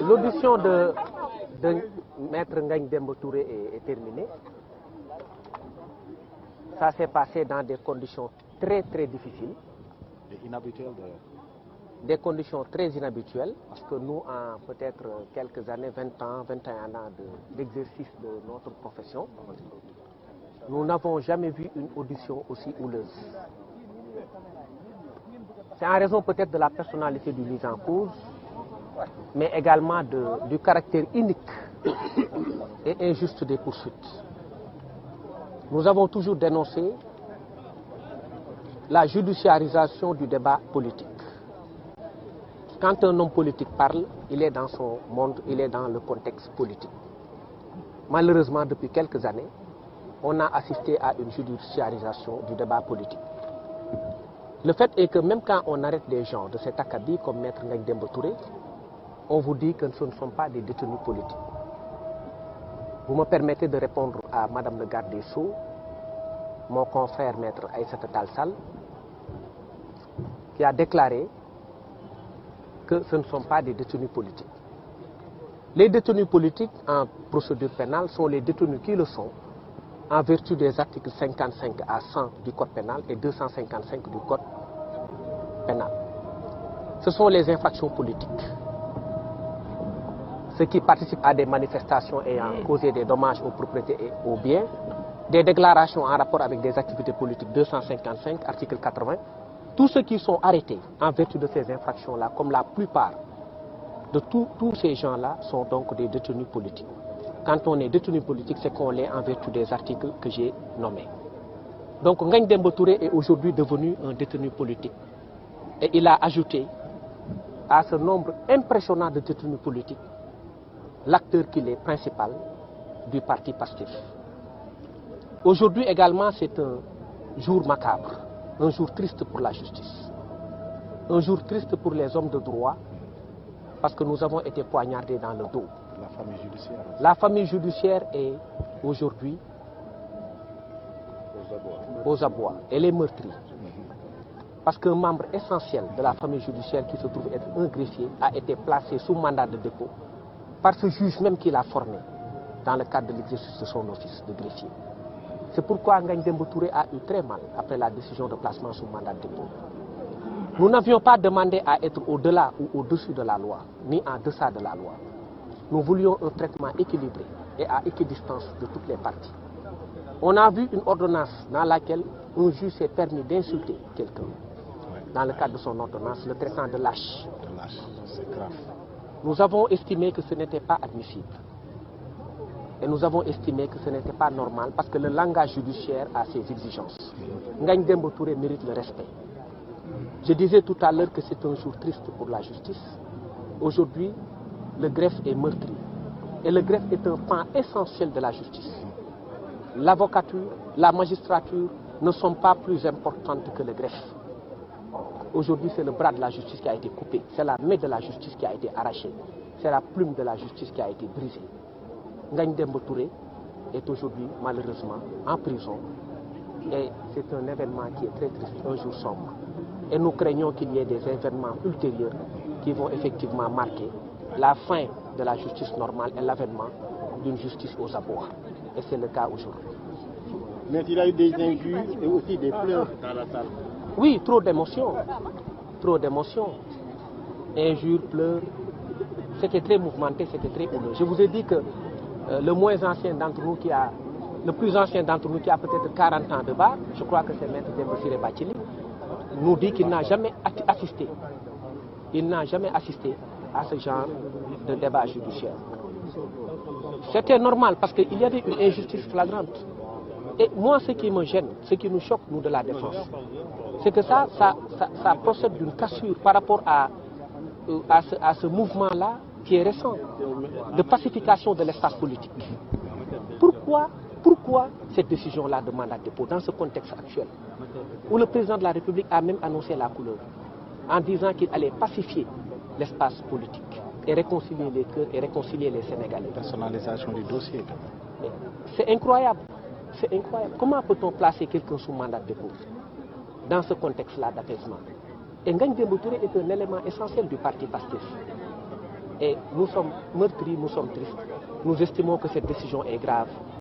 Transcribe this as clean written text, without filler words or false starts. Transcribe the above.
L'audition de Maître Ngagne Demba Touré est terminée. Ça s'est passé dans des conditions très difficiles. Et inhabituelles d'ailleurs. Des conditions très inhabituelles, parce que nous, en peut-être quelques années, 20 ans, 21 ans d'exercice de notre profession, nous n'avons jamais vu une audition aussi houleuse. C'est en raison peut-être de la personnalité du mis en cause, mais également du caractère unique et injuste des poursuites. Nous avons toujours dénoncé la judiciarisation du débat politique. Quand un homme politique parle, il est dans son monde, il est dans le contexte politique. Malheureusement, depuis quelques années, on a assisté à une judiciarisation du débat politique. Le fait est que même quand on arrête des gens de cet acabit comme Maître Ngagne Demba Touré, on vous dit que ce ne sont pas des détenus politiques. Vous me permettez de répondre à Madame le garde des Sceaux, mon confrère Maître Aïssata Tall Sall, qui a déclaré que ce ne sont pas des détenus politiques. Les détenus politiques en procédure pénale sont les détenus qui le sont en vertu des articles 55 à 100 du Code pénal et 255 du Code pénal. Ce sont les infractions politiques. Ceux qui participent à des manifestations ayant causé des dommages aux propriétés et aux biens, des déclarations en rapport avec des activités politiques 255, article 80, tous ceux qui sont arrêtés en vertu de ces infractions-là, comme la plupart de tous ces gens-là, sont donc des détenus politiques. Quand on est détenu politique, c'est qu'on l'est en vertu des articles que j'ai nommés. Donc Ngagne Demba Touré est aujourd'hui devenu un détenu politique. Et il a ajouté à ce nombre impressionnant de détenus politiques l'acteur qu'il est principal du parti PASTEF. Aujourd'hui également, c'est un jour macabre, un jour triste pour la justice, un jour triste pour les hommes de droit, parce que nous avons été poignardés dans le dos. La famille judiciaire. La famille judiciaire est aujourd'hui aux abois. Elle est meurtrie. Parce qu'un membre essentiel de la famille judiciaire qui se trouve être un greffier a été placé sous mandat de dépôt par ce juge même qui l'a formé dans le cadre de l'exercice de son office de greffier. C'est pourquoi Ngagne Demba Touré a eu très mal après la décision de placement sous mandat de dépôt. Nous n'avions pas demandé à être au-delà ou au-dessus de la loi, ni en deçà de la loi. Nous voulions un traitement équilibré et à équidistance de toutes les parties. On a vu une ordonnance dans laquelle un juge s'est permis d'insulter quelqu'un. Dans le cadre de son ordonnance, le traitant de lâche. C'est grave. Nous avons estimé que ce n'était pas admissible. Et nous avons estimé que ce n'était pas normal parce que le langage judiciaire a ses exigences. Ngagne Demba Touré mérite le respect. Je disais tout à l'heure que c'est un jour triste pour la justice. Aujourd'hui, le greffe est meurtri. Et le greffe est un pan essentiel de la justice. L'avocature, la magistrature ne sont pas plus importantes que le greffe. Aujourd'hui, c'est le bras de la justice qui a été coupé. C'est la main de la justice qui a été arrachée. C'est la plume de la justice qui a été brisée. Ngagne Demba Touré est aujourd'hui, malheureusement, en prison. Et c'est un événement qui est très triste, un jour sombre. Et nous craignons qu'il y ait des événements ultérieurs qui vont effectivement marquer la fin de la justice normale et l'avènement d'une justice aux abois. Et c'est le cas aujourd'hui. Mais il y a eu des injures et aussi des pleurs dans la salle. Oui, trop d'émotions. Trop d'émotions. Injures, pleurs. C'était très mouvementé, c'était très houleux. Je vous ai dit que le moins ancien d'entre nous le plus ancien d'entre nous qui a peut-être 40 ans de bas, je crois que c'est Maître Demba Ciré Bathily, nous dit qu'il n'a jamais assisté. Il n'a jamais assisté à ce genre de débat judiciaire. C'était normal parce qu'il y avait une injustice flagrante. Et moi, ce qui me gêne, ce qui nous choque, nous, de la défense, c'est que ça procède d'une cassure par rapport à ce mouvement-là qui est récent, de pacification de l'espace politique. Pourquoi cette décision-là de mandat de dépôt dans ce contexte actuel, où le président de la République a même annoncé la couleur, en disant qu'il allait pacifier l'espace politique et réconcilier les cœurs et réconcilier les Sénégalais. Personnalisation du dossier. C'est incroyable. C'est incroyable. Comment peut-on placer quelqu'un sous mandat de dépôt dans ce contexte-là d'apaisement? Et Ngagne Demba Touré est un élément essentiel du parti PASTEF. Et nous sommes meurtris, nous sommes tristes. Nous estimons que cette décision est grave.